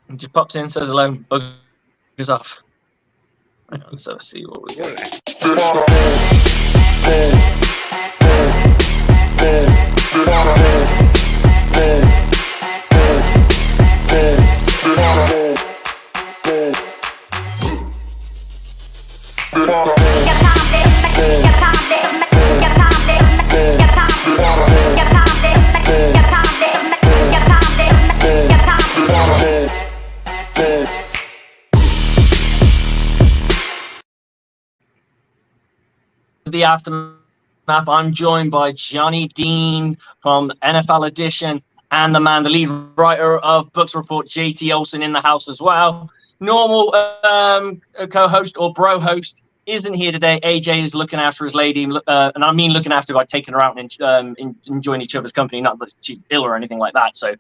He just pops in, says hello, buggers off. Hang on, let's see what we got. The aftermath. I'm joined by Johnny Dean from NFL Edition and the man, the lead writer of Bucs Report, JT Olson, in the house as well. Normal co-host or bro host isn't here today. AJ is looking after his lady, and I mean looking after by taking her out and enjoying each other's company, not that she's ill or anything like that. So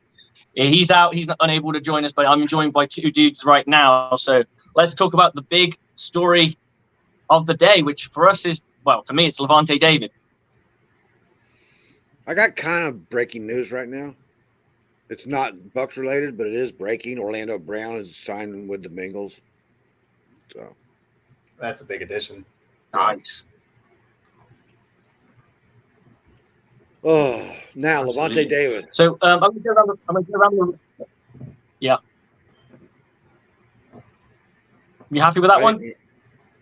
he's out. He's not unable to join us, but I'm joined by two dudes right now. So let's talk about the big story of the day, which for us is, well, for me, it's Lavonte David. I got kind of breaking news right now. It's not Bucs related, but it is breaking. Orlando Brown is signing with the Bengals. So that's a big addition. Nice. Oh, now Lavonte David. So I'm going to go around the. Yeah. You happy with that one?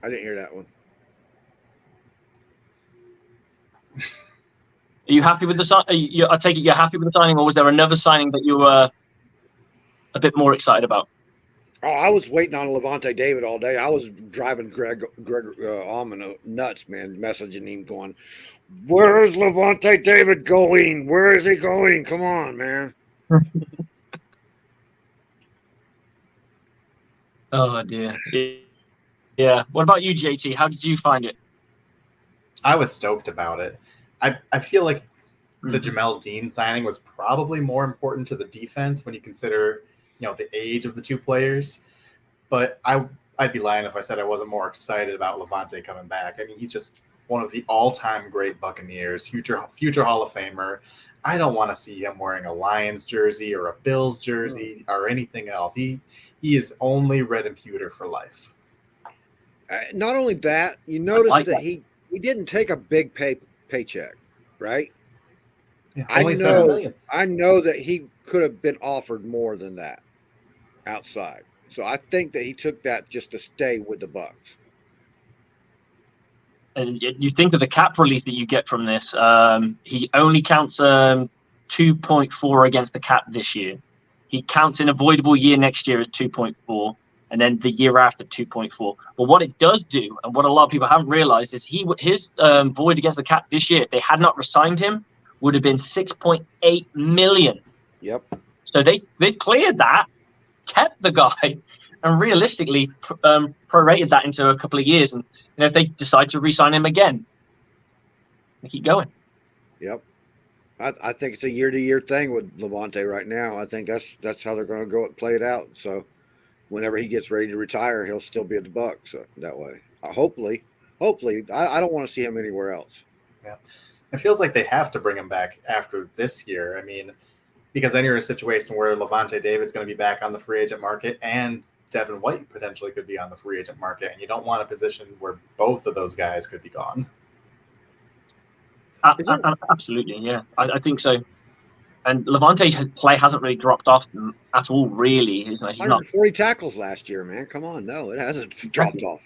I didn't hear that one. Are you happy with the signing? I take it you're happy with the signing, or was there another signing that you were a bit more excited about? Oh, I was waiting on Lavonte David all day. I was driving Greg Allman nuts, man, messaging him going, "Where's Lavonte David going? Where is he going? Come on, man." Oh, dear. Yeah. What about you, JT? How did you find it? I was stoked about it. I feel like the Jamel Dean signing was probably more important to the defense when you consider, the age of the two players. But I'd be lying if I said I wasn't more excited about Lavonte coming back. I mean, he's just one of the all-time great Buccaneers, future Hall of Famer. I don't want to see him wearing a Lions jersey or a Bills jersey or anything else. He is only red and pewter for life. Not only that, you notice that he didn't take a big paycheck, right? Yeah, I know that he could have been offered more than that outside. So I think that he took that just to stay with the Bucs. And you think of the cap relief that you get from this. He only counts 2.4 against the cap this year. He counts an avoidable year next year as 2.4. And then the year after 2.4. But what it does do, and what a lot of people haven't realized, is his void against the cap this year, if they had not re-signed him, would have been $6.8 million. Yep. So they cleared that, kept the guy, and realistically prorated that into a couple of years. And if they decide to re-sign him again, they keep going. Yep. I think it's a year-to-year thing with Lavonte right now. I think that's how they're going to go play it out. So whenever he gets ready to retire, he'll still be at the Bucs that way. Hopefully, I don't want to see him anywhere else. Yeah, it feels like they have to bring him back after this year. I mean, because then you're in a situation where Lavonte David's going to be back on the free agent market, and Devin White potentially could be on the free agent market, and you don't want a position where both of those guys could be gone. Absolutely, yeah, I think so. And Lavante's play hasn't really dropped off at all, really. He's 140 tackles last year, man. Come on. No, it hasn't dropped off.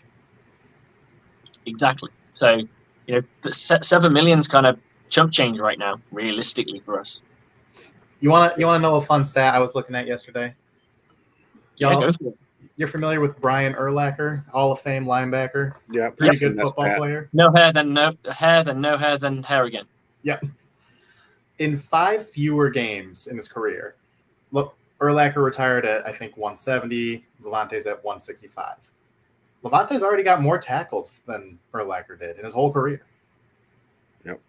Exactly. So, $7 million's kind of chump change right now, realistically, for us. You want to know a fun stat I was looking at yesterday? Y'all, go for it. You're familiar with Brian Urlacher, Hall of Fame linebacker? Yeah. Pretty good football player. No hair, then no hair, then no hair, then hair again. Yep. In 5 fewer games in his career, look, Urlacher retired at, I think, 170. Lavonte's at 165. Lavonte's already got more tackles than Urlacher did in his whole career. Yep.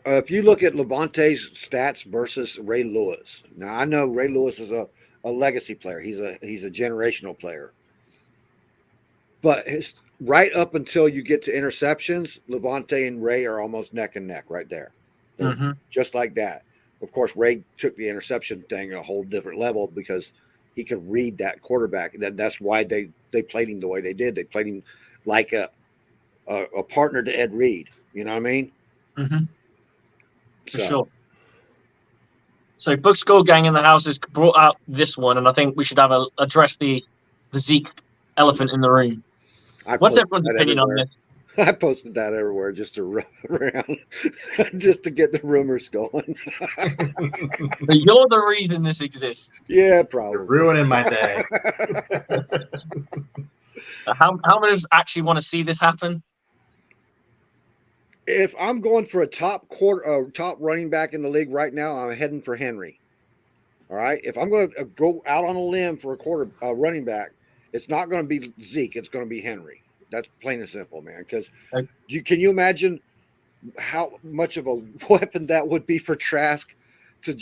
If you look at Lavonte's stats versus Ray Lewis, now I know Ray Lewis is a legacy player. He's a generational player. But right up until you get to interceptions, Lavonte and Ray are almost neck and neck right there. Just like that. Of course, Ray took the interception thing a whole different level because he could read that quarterback. That's why they played him the way they did. They played him like a partner to Ed Reed. You know what I mean? Mm-hmm. For sure. So Book Score Gang in the house has brought out this one, and I think we should address the Zeke elephant in the room. What's everyone's opinion on this? I posted that everywhere just to run around, just to get the rumors going. But you're the reason this exists. Yeah, probably. You're ruining my day. How many of us actually want to see this happen? If I'm going for a top running back in the league right now, I'm heading for Henry. All right. If I'm going to go out on a limb for a running back, it's not going to be Zeke. It's going to be Henry. That's plain and simple, man. Because can you imagine how much of a weapon that would be for Trask to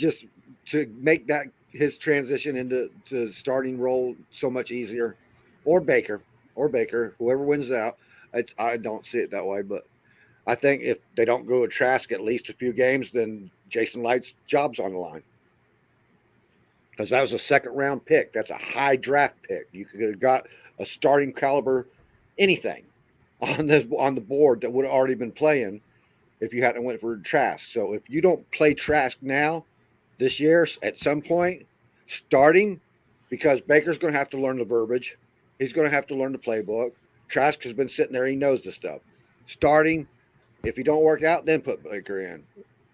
make that his transition into starting role so much easier, or Baker, whoever wins out. I don't see it that way, but I think if they don't go with Trask at least a few games, then Jason Light's job's on the line. Because that was a second-round pick. That's a high draft pick. You could have got a starting caliber anything on the board that would have already been playing if you hadn't went for Trask. So if you don't play Trask now, this year, at some point, starting, because Baker's going to have to learn the verbiage. He's going to have to learn the playbook. Trask has been sitting there. He knows the stuff. Starting, if you don't work out, then put Baker in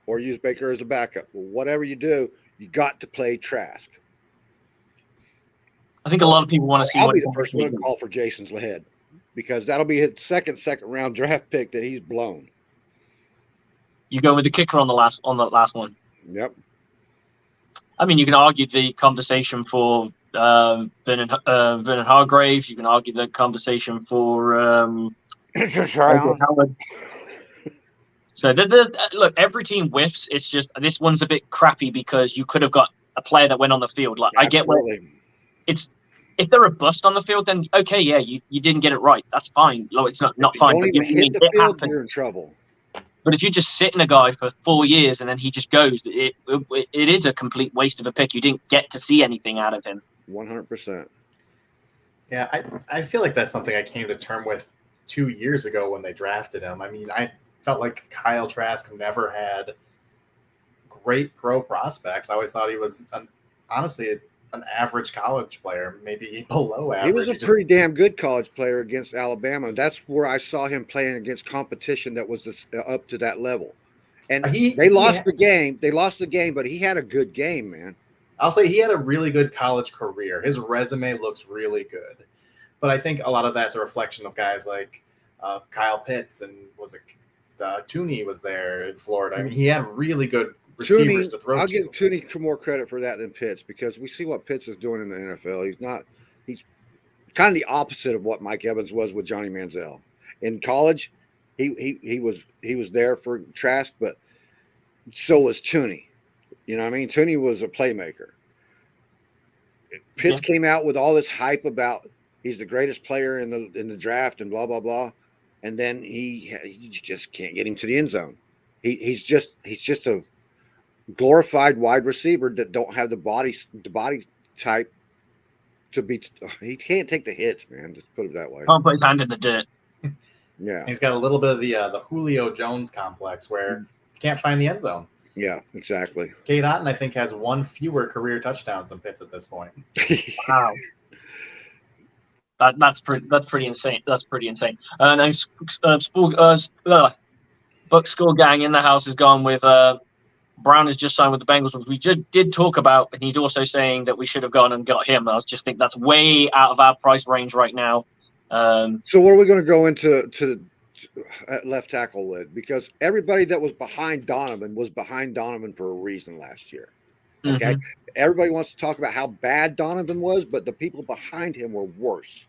or use Baker as a backup. Well, whatever you do, you got to play Trask. I think a lot of people want to see. I'll be the first one to call for Jason's head because that'll be his second round draft pick that he's blown. You go with the kicker on that last one. Yep. I mean, you can argue the conversation for Vernon Hargraves. You can argue the conversation for Howard. So look, every team whiffs. It's just this one's a bit crappy because you could have got a player that went on the field. Like I get where it's if they're a bust on the field, then okay, yeah, you didn't get it right. That's fine. No, it's not fine. Don't even hit the field, you're in trouble. But if you just sit in a guy for 4 years and then he just goes, it is a complete waste of a pick. You didn't get to see anything out of him. 100%. Yeah, I feel like that's something I came to term with 2 years ago when they drafted him. I mean, I felt like Kyle Trask never had great pro prospects. I always thought he was honestly an average college player, maybe below average. He was a pretty damn good college player against Alabama. That's where I saw him playing against competition that was up to that level. And they lost the game. They lost the game, but he had a good game, man. I'll say he had a really good college career. His resume looks really good. But I think a lot of that's a reflection of guys like Kyle Pitts and Tooney was there in Florida. I mean, he had really good receivers to throw to. I'll give Tooney more credit for that than Pitts because we see what Pitts is doing in the NFL. He's kind of the opposite of what Mike Evans was with Johnny Manziel. In college, he was there for Trask, but so was Tooney. You know what I mean? Tooney was a playmaker. Pitts came out with all this hype about he's the greatest player in the draft and blah blah blah, and then he just can't get him to the end zone. He's just a glorified wide receiver that don't have the body type to be. He can't take the hits, man. Just put it that way. Can't put his hand in the dirt. Yeah, he's got a little bit of the Julio Jones complex where he can't find the end zone. Yeah, exactly. Cade Otton, I think, has one fewer career touchdowns than Pitts at this point. Wow. That's pretty insane. That's pretty insane. And Bucs Score Gang in the house has gone with Brown has just signed with the Bengals, which we just did talk about, and he's also saying that we should have gone and got him. I just think that's way out of our price range right now. So what are we going to go into at left tackle with? Because everybody that was behind Donovan for a reason last year. Okay, everybody wants to talk about how bad Donovan was, but the people behind him were worse.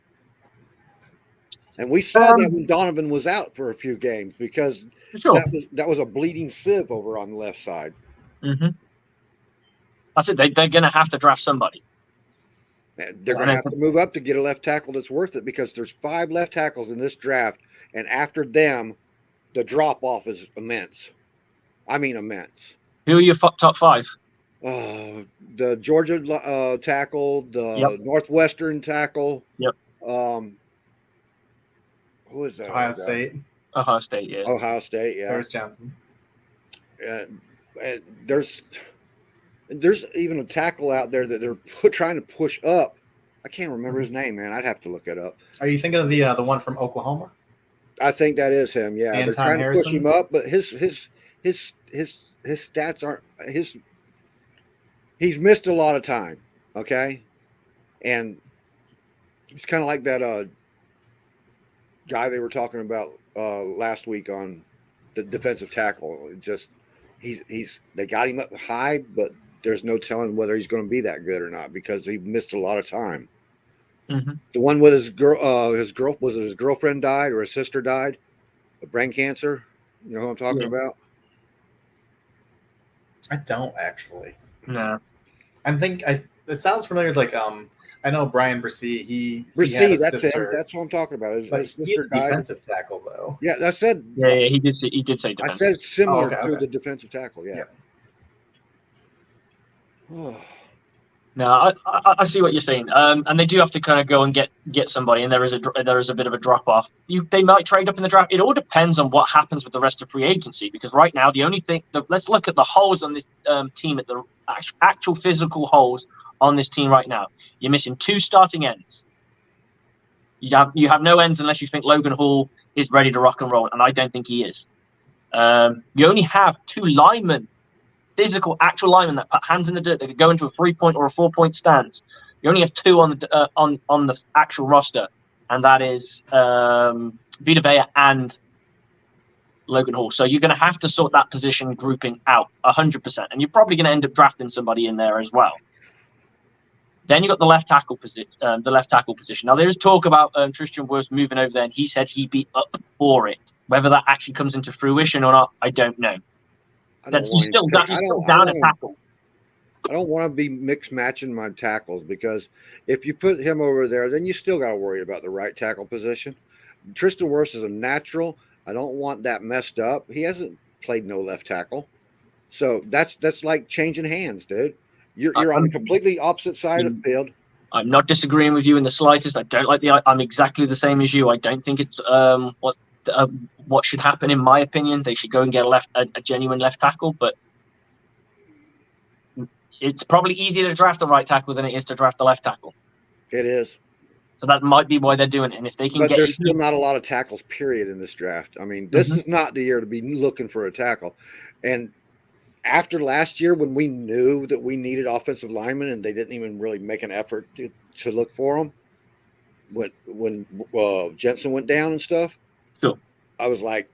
And we saw that when Donovan was out for a few games because that was a bleeding sieve over on the left side. That's it. They're going to have to draft somebody. And they're going to have to move up to get a left tackle that's worth it because there's 5 left tackles in this draft, and after them, the drop off is immense. I mean, immense. Who are your top 5? The Georgia tackle, the Northwestern tackle. Yep. Who is that? Ohio State. Ohio State, yeah. Ohio State, yeah. Paris Johnson. And there's even a tackle out there that they're trying to push up. I can't remember his name, man. I'd have to look it up. Are you thinking of the one from Oklahoma? I think that is him. Yeah, Anton they're trying Harrison? to push him up, but his stats aren't his. He's missed a lot of time. Okay, and it's kind of like that guy they were talking about last week on the defensive tackle. Just they got him up high, but there's no telling whether he's going to be that good or not because he missed a lot of time. Mm-hmm. The one with his girlfriend died or his sister died of brain cancer. You know who I'm talking about? I don't actually. No. It sounds familiar. Like I know Brian Brissy. He Brissy, had a that's sister. him. That's what I'm talking about. His He's sister a died. defensive tackle though. Yeah, that said. Yeah, he did say defensive. I said it's similar okay. to the defensive tackle. Yeah. No, I see what you're saying. And they do have to kind of go and get somebody, and there is a bit of a drop off. They might trade up in the draft. It all depends on what happens with the rest of free agency, because right now the only thing let's look at the holes on this team, at the actual physical holes on this team right now. You're missing 2 starting ends. You have no ends unless you think Logan Hall is ready to rock and roll, and I don't think he is. You only have 2 linemen. Physical, actual linemen that put hands in the dirt that could go into a 3-point or a 4-point stance. You only have 2 on the actual roster, and that is Vita Vea and Logan Hall. So you're going to have to sort that position grouping out 100%, and you're probably going to end up drafting somebody in there as well. Then you got the left tackle position. Now there is talk about Tristan Wirfs moving over there, and he said he'd be up for it. Whether that actually comes into fruition or not, I don't know. He's still down a tackle. I don't want to be mix matching my tackles, because if you put him over there, then you still got to worry about the right tackle position. Tristan Wirfs is a natural. I don't want that messed up. He hasn't played no left tackle, so that's like changing hands, dude. You're on the completely opposite side of the field. I'm not disagreeing with you in the slightest. I don't like I'm exactly the same as you. I don't think it's what should happen, in my opinion. They should go and get a genuine left tackle, but it's probably easier to draft the right tackle than it is to draft the left tackle. It is. So that might be why they're doing it. And if they can there's still not a lot of tackles, period, in this draft. I mean, this is not the year to be looking for a tackle. And after last year, when we knew that we needed offensive linemen and they didn't even really make an effort to look for them, when Jensen went down and stuff, sure. I was like,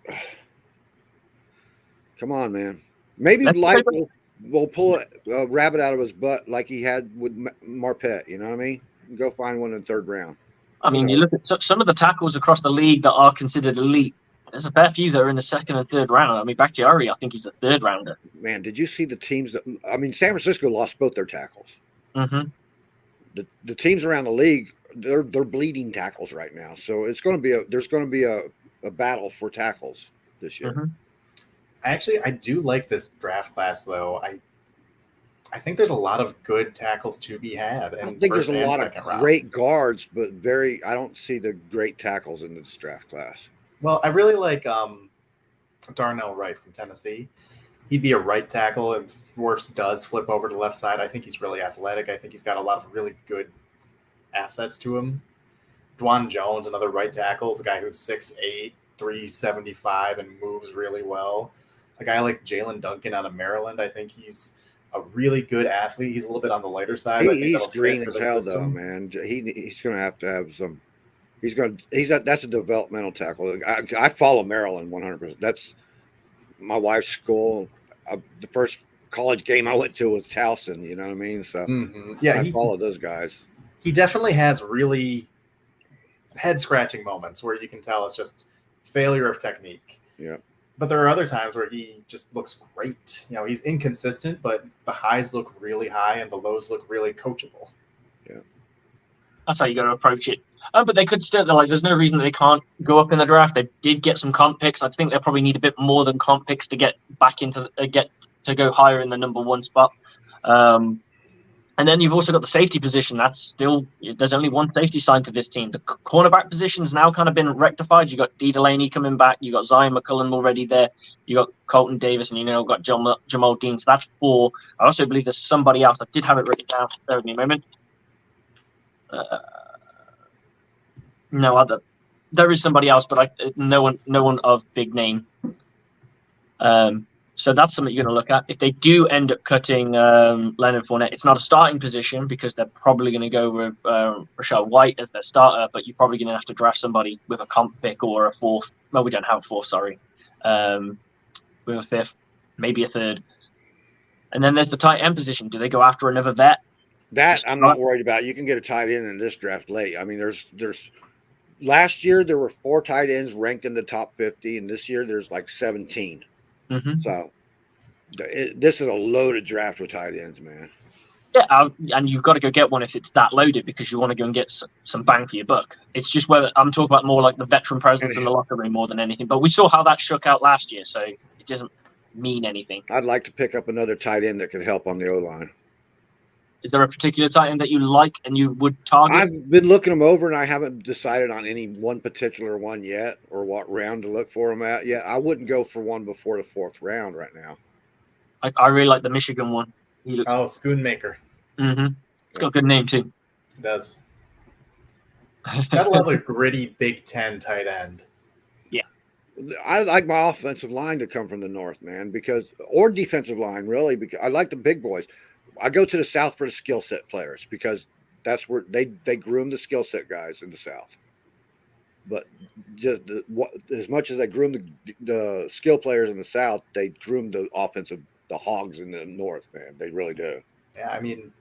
come on, man. Maybe Light will pull a rabbit out of his butt like he had with Marpet. You know what I mean? Go find one in the 3rd round. I mean, you look at some of the tackles across the league that are considered elite. There's a fair few that are in the 2nd and 3rd round. I mean, Bakhtiari, I think he's a 3rd rounder. Man, did you see the teams San Francisco lost both their tackles. Mm-hmm. The teams around the league, they're bleeding tackles right now. So there's going to be a battle for tackles this year. Mm-hmm. I do like this draft class, though. I think there's a lot of good tackles to be had. I don't think there's a lot of great guards, but I don't see the great tackles in this draft class. Well, I really like Darnell Wright from Tennessee. He'd be a right tackle, and Wirfs does flip over to the left side. I think he's really athletic. I think he's got a lot of really good assets to him. Dwan Jones, another right tackle, the guy who's 6'8", 375, and moves really well. A guy like Jalen Duncan out of Maryland, I think he's a really good athlete. He's a little bit on the lighter side. He's green as hell, though, man. He's going to have some. That's a developmental tackle. I follow Maryland 100%. That's my wife's school. The first college game I went to was Towson. You know what I mean? So yeah, I follow those guys. He definitely has really head scratching moments where you can tell it's just failure of technique. Yeah. But there are other times where he just looks great. He's inconsistent, but the highs look really high and the lows look really coachable. Yeah. That's how you got to approach it. But they could still, there's no reason that they can't go up in the draft. They did get some comp picks. I think they probably need a bit more than comp picks to get back into get to go higher in the number one spot. And then you've also got the safety position. That's still, there's only one safety signed to this team. The cornerback position's now kind of been rectified. You got D. Delaney coming back. You got Zion McCullum already there. You got Colton Davis, and got Jamal Dean. So that's 4. I also believe there's somebody else. I did have it written down. Bear with me a moment. No other. There is somebody else, but no one of big name. So that's something you're going to look at. If they do end up cutting Leonard Fournette, it's not a starting position because they're probably going to go with Rachaad White as their starter, but you're probably going to have to draft somebody with a comp pick or a 4th. Well, we don't have a 4th, sorry. With a 5th, maybe a 3rd. And then there's the tight end position. Do they go after another vet? That I'm not worried about. You can get a tight end in this draft late. I mean, there's last year there were 4 tight ends ranked in the top 50, and this year there's like 17. Mm-hmm. So this is a loaded draft with tight ends, man. Yeah, and you've got to go get one if it's that loaded because you want to go and get some bang for your buck. It's just whether I'm talking about more like the veteran presence in the locker room more than anything. But we saw how that shook out last year, so it doesn't mean anything. I'd like to pick up another tight end that could help on the O-line. Is there a particular tight end that you like and you would target? I've been looking them over, and I haven't decided on any one particular one yet or what round to look for them at yet. I wouldn't go for one before the 4th round right now. I really like the Michigan one. He looks Schoonmaker. Mm-hmm. It's got a good name too. It does. Gotta love a gritty Big Ten tight end. Yeah. I like my offensive line to come from the North, man, or defensive line, really, because I like the big boys. I go to the South for the skill set players because that's where they groom the skill set guys in the South. But just as much as they groom the skill players in the South, they groom the hogs in the North, man. They really do. Yeah, I mean,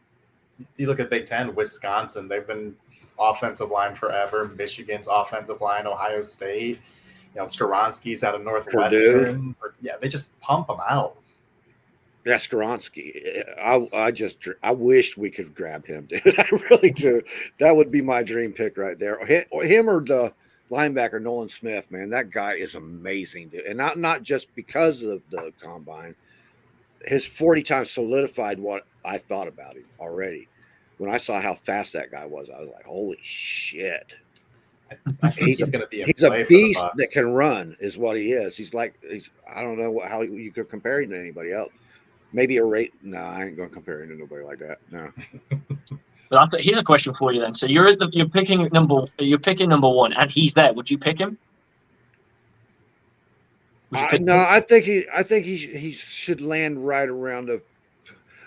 you look at Big Ten, Wisconsin, they've been offensive line forever. Michigan's offensive line, Ohio State. Skoronski's out of Northwestern. Yeah, they just pump them out. Yeah, Skoronski. I wish we could grab him, dude. I really do. That would be my dream pick right there. Him or the linebacker Nolan Smith, man. That guy is amazing, dude. And not just because of the combine. His 40 times solidified what I thought about him already. When I saw how fast that guy was, I was like, holy shit. I think he's going to be a beast that can run is what he is. I don't know how you could compare him to anybody else. Maybe a rate. No, I ain't going to compare him to nobody like that. No. But here's a question for you then. So you're picking number 1, and he's there. Would you pick him? No, I think he should land right around the.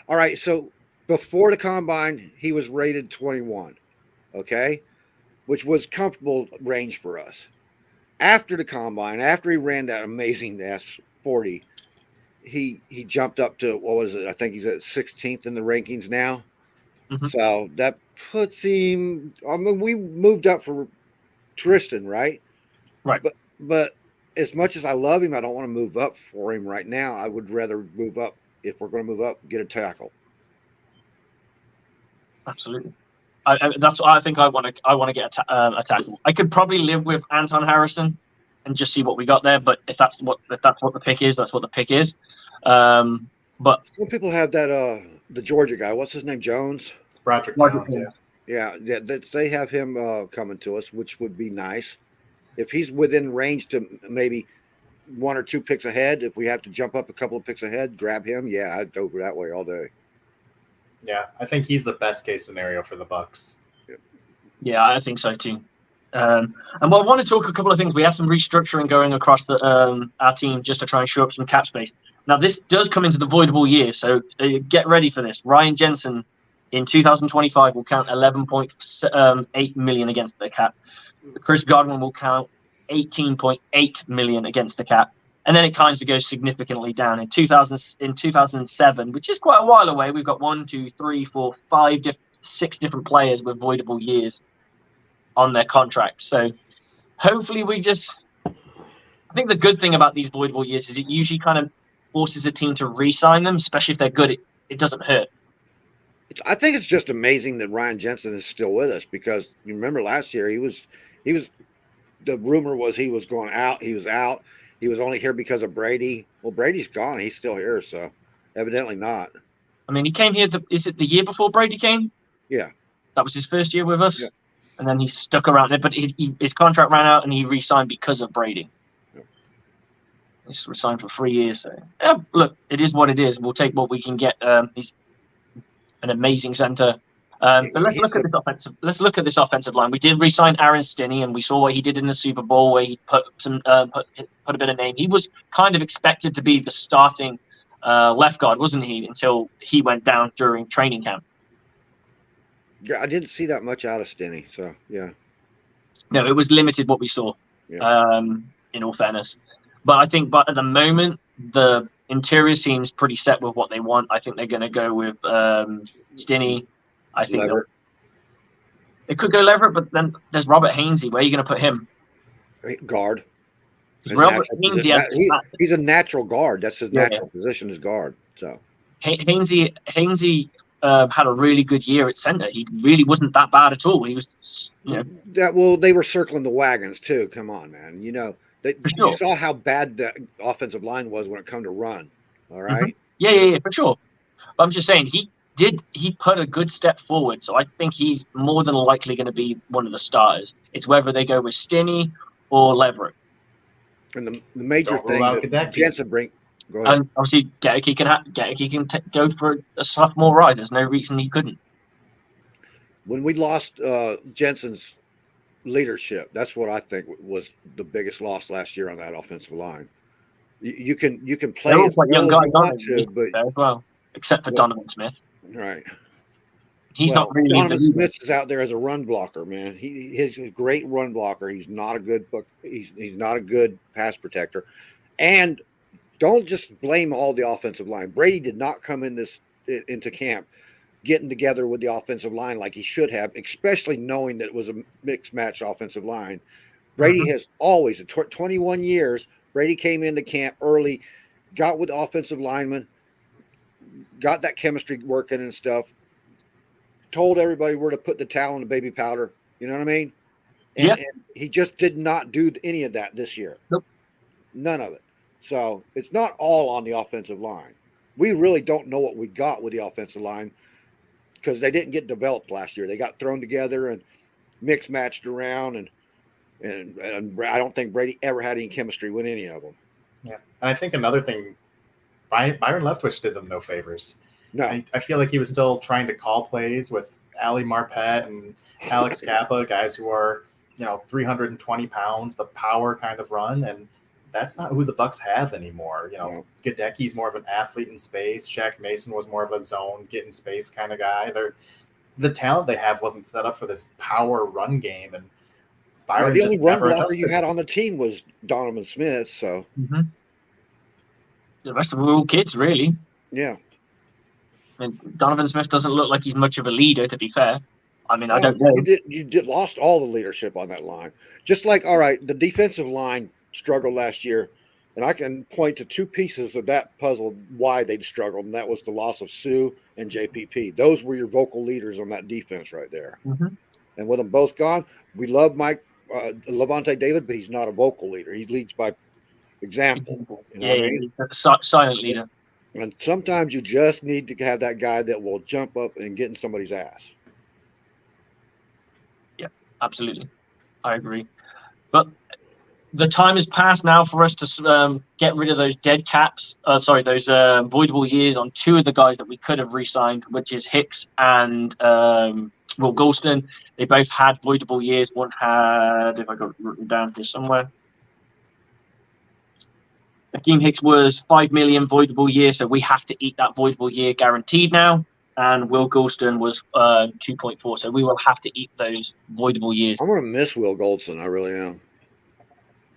All right, so before the combine, he was rated 21, okay, which was comfortable range for us. After the combine, after he ran that amazing S40, he jumped up to what was it? I think he's at 16th in the rankings now. Mm-hmm. So that puts him. I mean, we moved up for Tristan, right? Right. But as much as I love him, I don't want to move up for him right now. I would rather move up. If we're going to move up, get a tackle. Absolutely. That's what I think. I want to get a tackle. I could probably live with Anton Harrison and just see what we got there. But if that's what the pick is, that's what the pick is. But some people have that the Georgia guy. What's his name? Jones. Broderick Jones. Yeah. They have him coming to us, which would be nice. If he's within range to maybe 1 or 2 picks ahead, if we have to jump up a couple of picks ahead, grab him. Yeah, I'd go that way all day. Yeah, I think he's the best case scenario for the Bucs. Yeah, I think so too. And I want to talk a couple of things. We have some restructuring going across our team just to try and show up some cap space. Now, this does come into the voidable year, so get ready for this. Ryan Jensen in 2025 will count 11.8 million against the cap. Chris Godwin will count 18.8 million against the cap. And then it kind of goes significantly down. In 2007, which is quite a while away, we've got 6 different players with voidable years on their contracts. So hopefully I think the good thing about these voidable years is it usually kind of forces a team to re-sign them, especially if they're good. It doesn't hurt. I think it's just amazing that Ryan Jensen is still with us because you remember last year he was the rumor was he was going out. He was out. He was only here because of Brady. Well, Brady's gone. He's still here. So Evidently not. I mean, he came here. Is it the year before Brady came? Yeah. That was his first year with us, Yeah. and then he stuck around there. But his contract ran out, and he re-signed because of Brady. Yeah. He's re-signed for 3 years. So yeah, look, it is what it is. We'll take what we can get. He's an amazing center. But let's look at this offensive. Let's look at this offensive line. We did re-sign Aaron Stinnie, and we saw what he did in the Super Bowl, where he put a bit of name. He was kind of expected to be the starting left guard, wasn't he? Until he went down during training camp. Yeah, I didn't see that much out of Stinnie, so yeah. No, it was limited what we saw. Yeah. In all fairness, but at the moment, the interior seems pretty set with what they want. I think they're going to go with Stinnie. I think it could go Leverett, but then there's Robert Hainsey. Where are you going to put him? Guard. Robert Hainsey he's a natural guard. That's his natural position is guard. So Hainsey had a really good year at center. He really wasn't that bad at all. He was, they were circling the wagons too. Come on, man. You saw how bad the offensive line was when it come to run. All right. Mm-hmm. Yeah, for sure. But I'm just saying he put a good step forward. So I think he's more than likely going to be one of the starters. It's whether they go with Stinnie or Leverett. And the major thing that Jensen bring. Go ahead. And obviously, Geteke can go for a sophomore ride. There's no reason he couldn't. When we lost Jensen's leadership, that's what I think was the biggest loss last year on that offensive line. You can play as well young guys, but as well, except for Donovan Smith. Right. He's not really. Donovan Smith is out there as a run blocker, man. He's a great run blocker. He's not a good he's not a good pass protector. And don't just blame all the offensive line. Brady did not come into camp getting together with the offensive line like he should have, especially knowing that it was a mixed match offensive line. Brady has always, 21 years, Brady came into camp early, got with the offensive linemen, got that chemistry working and stuff, told everybody where to put the towel and the baby powder. You know what I mean? And he just did not do any of that this year. Nope. None of it. So it's not all on the offensive line. We really don't know what we got with the offensive line because they didn't get developed last year. They got thrown together and mixed matched around, and I don't think Brady ever had any chemistry with any of them. Yeah, and I think another thing, Byron Leftwich did them no favors. No, I feel like he was still trying to call plays with Ali Marpet and Alex Kappa, guys who are 320 pounds, the power kind of run, and that's not who the Bucs have anymore. Gadeki's more of an athlete in space. Shaq Mason was more of a zone, get in space kind of guy. The talent they have wasn't set up for this power run game, and Byron the only run blocker adjusted. You had on the team was Donovan Smith. So the rest of them were all kids, really. Yeah. And Donovan Smith doesn't look like he's much of a leader, to be fair. I mean, I don't know. You lost all the leadership on that line. Just like, all right, the defensive line struggled last year, and I can point to two pieces of that puzzle why they struggled, and that was the loss of Sue and JPP. Those were your vocal leaders on that defense right there. And with them both gone, we love Levante David, but he's not a vocal leader. He leads by example. You know what I mean? Silent leader. And sometimes you just need to have that guy that will jump up and get in somebody's ass. Yeah, absolutely. I agree. But the time has passed now for us to get rid of those dead caps. Those voidable years on two of the guys that we could have re-signed, which is Hicks and Will Golston. They both had voidable years. One had, if I got it written down here somewhere, Akeem Hicks was $5 million voidable year, so we have to eat that voidable year guaranteed now. And Will Golston was 2.4, so we will have to eat those voidable years. I'm going to miss Will Golston. I really am.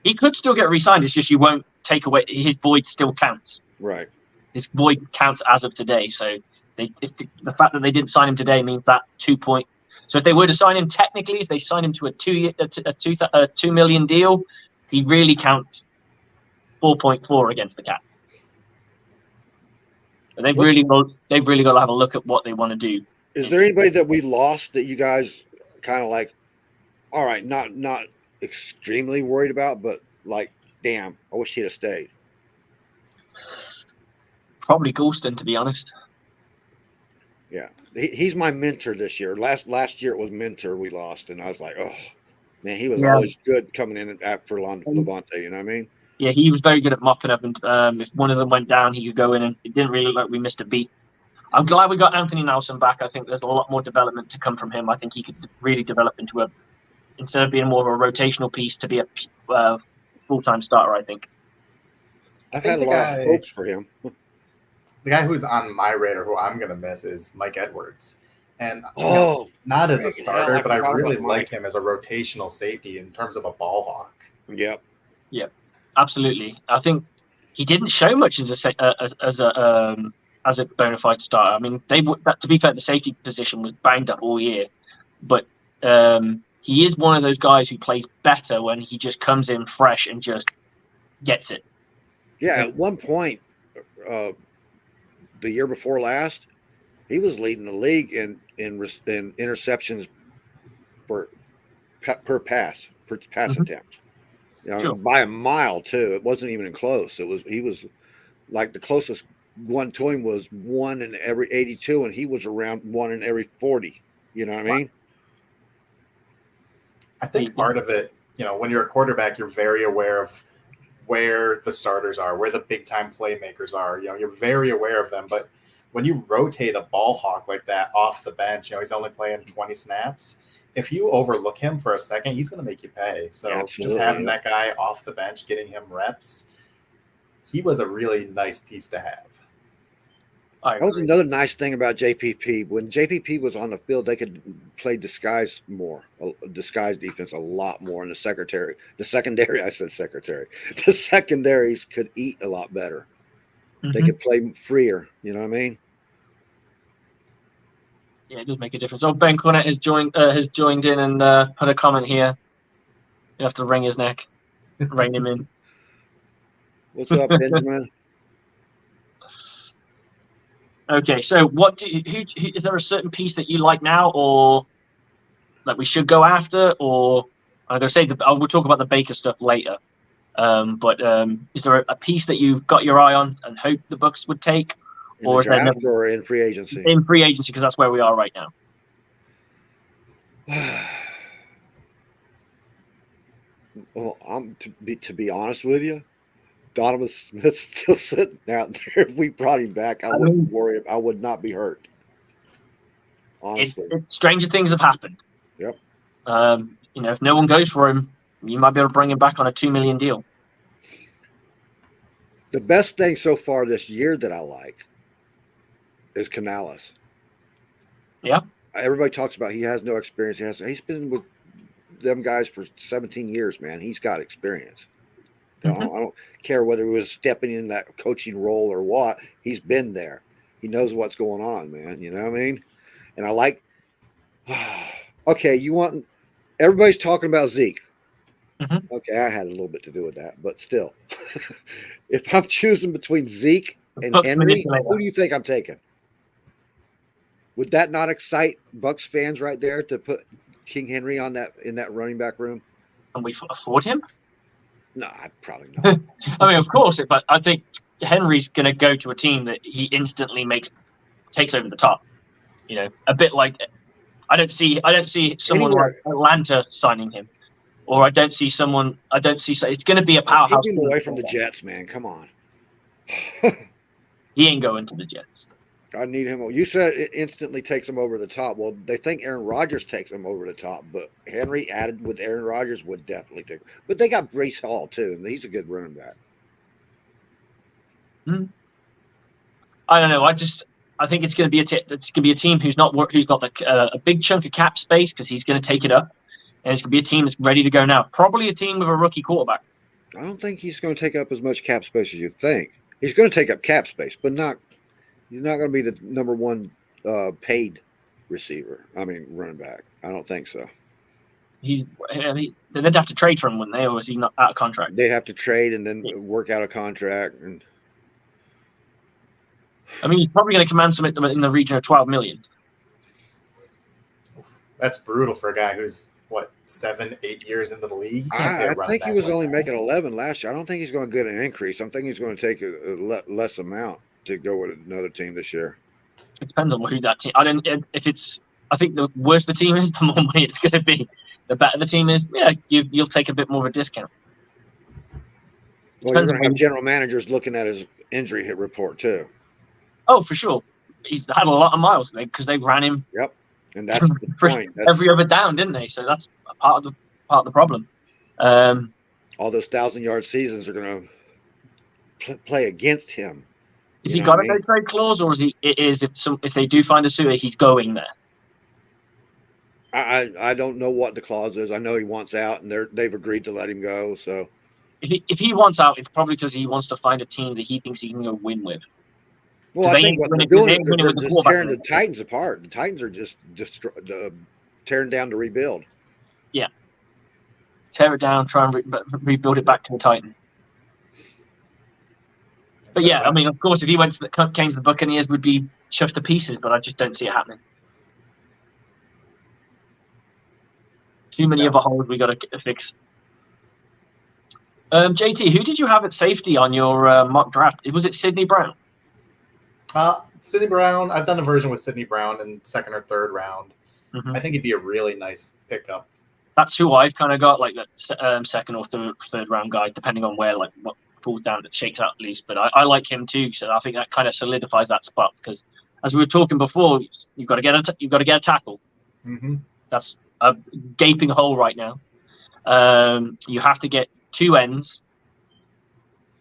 He could still get re-signed. It's just you won't take away his void. Still counts. Right. His void counts as of today. So the fact that they didn't sign him today means that 2 point. So if they were to sign him, technically, if they sign him to a $2 million deal, he really counts 4.4 against the cap. And they've really got to have a look at what they want to do. Is there anybody that we lost that you guys kind of like? All right, not extremely worried about, but like, damn, I wish he'd have stayed. Probably Goulston, to be honest. Yeah, he's my mentor this year. Last year it was Mentor we lost, and I was like, oh man, he was always good coming in after Levante. You know what I mean? Yeah, he was very good at mopping up, and if one of them went down, he could go in, and it didn't really look like we missed a beat. I'm glad we got Anthony Nelson back. I think there's a lot more development to come from him. I think he could really develop into instead of being more of a rotational piece, to be a full-time starter, I think. I've had a lot of hopes for him. The guy who's on my radar, who I'm going to miss, is Mike Edwards. And not as a starter, but I really like him as a rotational safety in terms of a ball hawk. Yep. Yep. Absolutely. I think he didn't show much as a bona fide starter. I mean, to be fair, the safety position was banged up all year, but he is one of those guys who plays better when he just comes in fresh and just gets it. Yeah, at one point, the year before last, he was leading the league in interceptions per pass attempt. By a mile too. It wasn't even close. He was like the closest one to him was 1 in every 82, and he was around 1 in every 40. You know what I mean? I think part of it, when you're a quarterback, you're very aware of where the starters are, where the big time playmakers are. You're very aware of them. But when you rotate a ball hawk like that off the bench, he's only playing 20 snaps. If you overlook him for a second, he's going to make you pay. So just having that guy off the bench, getting him reps, he was a really nice piece to have. That was another nice thing about JPP. When JPP was on the field, they could play disguise defense a lot more. And the secondaries could eat a lot better. Mm-hmm. They could play freer. You know what I mean? Yeah, it does make a difference. Oh, Ben Cornett has joined in and put a comment here. You have to wring his neck, rein him in. What's up, Benjamin? Okay, so who is there a certain piece that you like now, or that we should go after, or I'm going to say we'll talk about the Baker stuff later. But is there a piece that you've got your eye on and hope the Bucs would take, or is there or in free agency? In free agency, because that's where we are right now. Well, to be honest with you, Donovan Smith's still sitting out there. If we brought him back, I wouldn't worry. I would not be hurt. Honestly, stranger things have happened. Yep. If no one goes for him, you might be able to bring him back on a $2 million deal. The best thing so far this year that I like is Canales. Yeah. Everybody talks about he has no experience. He's been with them guys for 17 years, man. He's got experience. Mm-hmm. I don't care whether he was stepping in that coaching role or what. He's been there. He knows what's going on, man. You know what I mean? And I like everybody's talking about Zeke. Mm-hmm. Okay, I had a little bit to do with that, but still. If I'm choosing between Zeke and Henry, who do you think I'm taking? Would that not excite Bucs fans right there to put King Henry in that running back room? Can we afford him? No, probably not. I mean, of course, but I think Henry's going to go to a team that he instantly takes over the top. A bit like I don't see someone like Atlanta signing him, or I don't see. It's going to be a powerhouse. Keep him away from the Jets, man. Come on. He ain't going to the Jets. I need him. You said it instantly takes him over the top. Well, they think Aaron Rodgers takes him over the top, but Henry added with Aaron Rodgers would definitely take him. But they got Breece Hall too, and he's a good running back. I don't know. I think it's going to be a team who's got a big chunk of cap space, because he's going to take it up, and it's going to be a team that's ready to go now. Probably a team with a rookie quarterback. I don't think he's going to take up as much cap space as you think. He's going to take up cap space, but not. He's not going to be the number one paid running back. I don't think so. They'd have to trade for him, wouldn't they? Or is he not out of contract? They'd have to trade and then work out a contract. And I mean, he's probably going to command something in the region of $12 million. That's brutal for a guy who's 7-8 years into the league. I think he was only making 11 last year. I don't think he's going to get an increase. I think he's going to take a less amount. to go with another team this year. It depends on who that team. I think the worse the team is, the more money it's going to be. The better the team is, yeah, you'll take a bit more of a discount. Well, you're going to have general managers looking at his injury hit report too. Oh, for sure. He's had a lot of miles because they ran him. Yep, and that's the point. Every other down, didn't they? So that's part of the problem. All those 1,000-yard seasons are going to play against him. Has he got a no-trade clause, or if they do find a suitor, he's going there? I don't know what the clause is. I know he wants out, and they've agreed to let him go. So if he wants out, it's probably because he wants to find a team that he thinks he can go win with. Well, I think what they're doing is they're just tearing the Titans apart. The Titans are just tearing down to rebuild. Yeah. Tear it down, try and rebuild it back to the Titan. But yeah, I mean, of course, if he came to the Buccaneers, would be chuffed to pieces, but I just don't see it happening. Too many other holes we got to fix. JT, who did you have at safety on your mock draft? Was it Stinnie Brown? Stinnie Brown. I've done a version with Stinnie Brown in second or third round. Mm-hmm. I think he'd be a really nice pickup. That's who I've kind of got, like that second or third round guy, depending on where, like, what falls down, that shakes out at least. But I like him too, so I think that kind of solidifies that spot because, as we were talking before, you've got to get a tackle. Mm-hmm. That's a gaping hole right now. You have to get 2 ends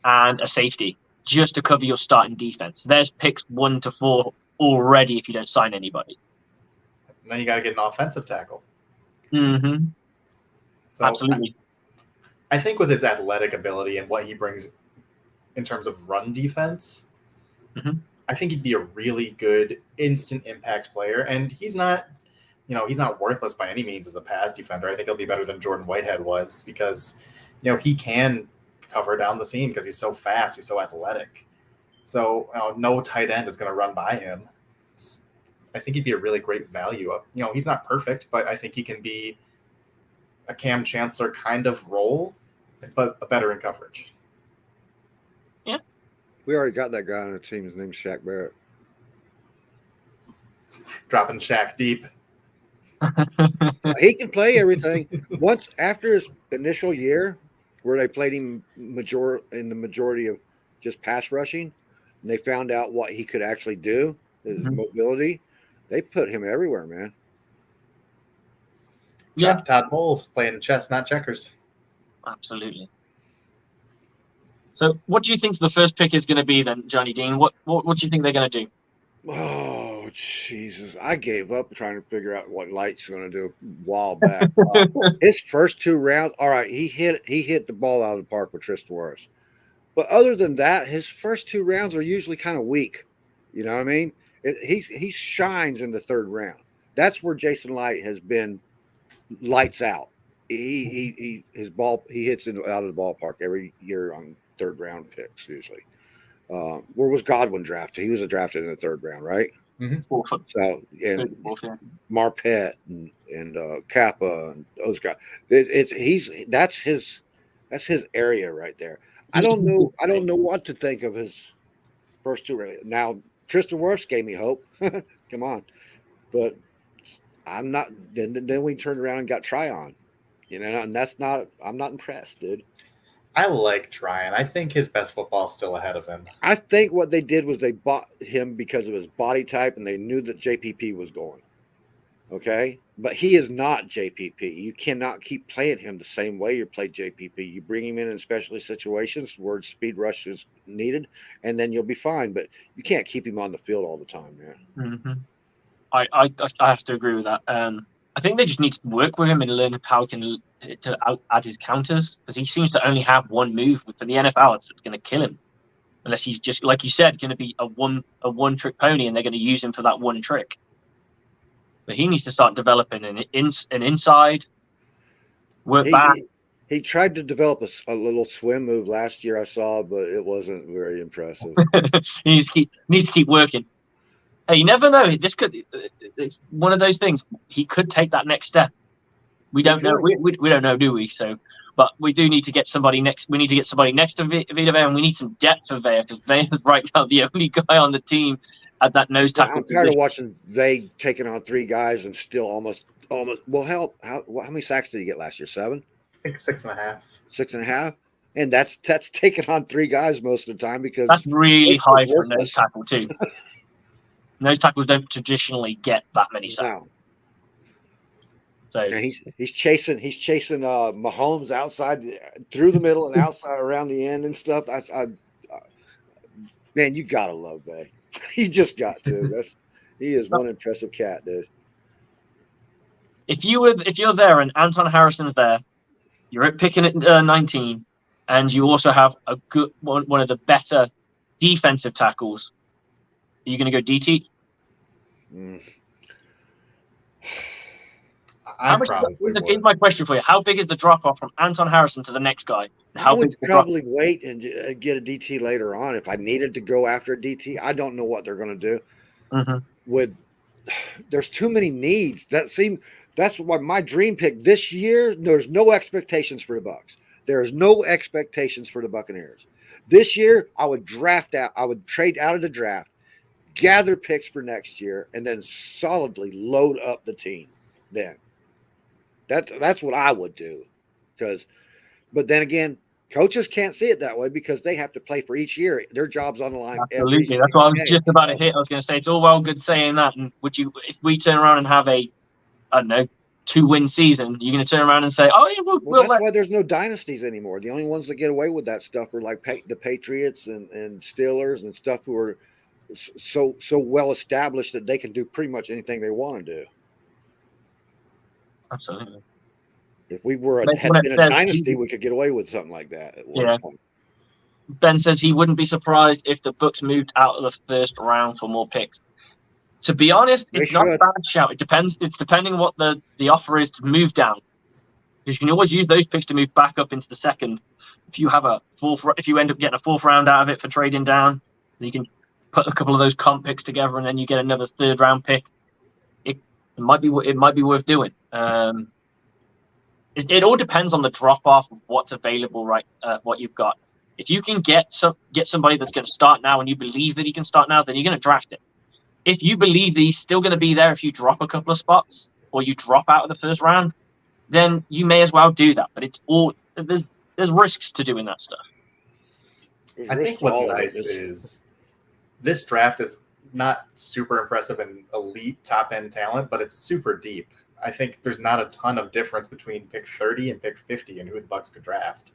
and a safety just to cover your starting defense. There's picks 1 to 4 already if you don't sign anybody. And then you got to get an offensive tackle. Mm-hmm. So absolutely. I think with his athletic ability and what he brings in terms of run defense, mm-hmm. I think he'd be a really good instant impact player. And he's not worthless by any means as a pass defender. I think he'll be better than Jordan Whitehead was because, he can cover down the seam because he's so fast, he's so athletic. So no tight end is going to run by him. I think he'd be a really great value. He's not perfect, but I think he can be a Cam Chancellor kind of role, but a better in coverage. Yeah. We already got that guy on the team. His name's Shaq Barrett. Dropping Shaq deep. He can play everything. Once after his initial year, where they played him in the majority of just pass rushing, and they found out what he could actually do, his mm-hmm. mobility, they put him everywhere, man. Yeah, Todd Bowles playing chess, not checkers. Absolutely. So, what do you think the first pick is going to be then, Johnny Dean? What do you think they're going to do? Oh, Jesus. I gave up trying to figure out what Light's going to do a while back. His first 2 rounds, all right, he hit the ball out of the park with Tristan Wirfs. But other than that, his first 2 rounds are usually kind of weak. You know what I mean? He shines in the 3rd round. That's where Jason Light has been lights out. He hits out of the ballpark every year on 3rd round picks usually. Where was Godwin drafted? He was drafted in the 3rd round, right? Mm-hmm. So and Marpet and Kappa and those guys. That's his area right there. I don't know what to think of his first 2 rounds. Now Tristan Wirfs gave me hope. Come on, but I'm not. Then we turned around and got Tryon, and I'm not impressed, dude. I like Tryon. I think his best football is still ahead of him. I think what they did was they bought him because of his body type, and they knew that JPP was going. Okay? But he is not JPP. You cannot keep playing him the same way you play JPP. You bring him in specialty situations where speed rush is needed, and then you'll be fine. But you can't keep him on the field all the time, man. Mm-hmm. I have to agree with that. I think they just need to work with him and learn how to add his counters because he seems to only have one move. For the NFL, it's going to kill him unless he's just, like you said, going to be a one trick pony, and they're going to use him for that one trick. But he needs to start developing an inside work back. He tried to develop a little swim move last year, I saw, but it wasn't very impressive. He needs to keep working. Hey, you never know. It's one of those things. He could take that next step. We don't know. We don't know, do we? So, but we do need to get somebody next. We need to get somebody next to Vita Vea, and we need some depth for Vea because Vea is right now the only guy on the team at that nose tackle. I'm tired of watching Vea taking on 3 guys and still almost. Well, hell, how many sacks did he get last year? 7? I think 6.5. 6.5, and that's taking on 3 guys most of the time because that's really high for a nose tackle too. Nose tackles don't traditionally get that many sacks. No. So and he's chasing Mahomes outside through the middle and outside around the end and stuff. Man, you gotta love Vea. You just got to. He is one impressive cat, dude. If you're there and Anton Harrison's there, you're at picking at 19, and you also have a good one of the better defensive tackles. Are you going to go DT? Here's my question for you: how big is the drop off from Anton Harrison to the next guy? I would probably wait and get a DT later on if I needed to go after a DT. I don't know what they're going to do. There's too many needs. That's why my dream pick this year. There's no expectations for the Bucs. There is no expectations for the Buccaneers this year. I would trade out of the draft, gather picks for next year, and then solidly load up the team. Then that's what I would do. But then again, coaches can't see it that way because they have to play for each year. Their job's on the line. Absolutely, that's what I was just about to hit. I was going to say it's all well good saying that, and if we turn around and have a, I don't know, 2-win season, you're going to turn around and say, "Oh yeah, well that's why there's no dynasties anymore. The only ones that get away with that stuff are like the Patriots and Steelers and stuff who are so well established that they can do pretty much anything they want to do." Absolutely. If we had been a dynasty, we could get away with something like that at one point. Ben says he wouldn't be surprised if the Bucs moved out of the first round for more picks. To be honest, it's not a bad shout. It depends. It's depending what the offer is to move down. Because you can always use those picks to move back up into the second. If you have if you end up getting a 4th round out of it for trading down, then you can put a couple of those comp picks together, and then you get another 3rd round pick. It might be worth doing. It all depends on the drop off of what's available, right? What you've got. If you can get somebody that's going to start now, and you believe that he can start now, then you're going to draft it. If you believe that he's still going to be there if you drop a couple of spots or you drop out of the first round, then you may as well do that. But there's risks to doing that stuff. I think what's nice is this draft is not super impressive and elite top end talent, but it's super deep. I think there's not a ton of difference between pick 30 and pick 50 and who the Bucs could draft.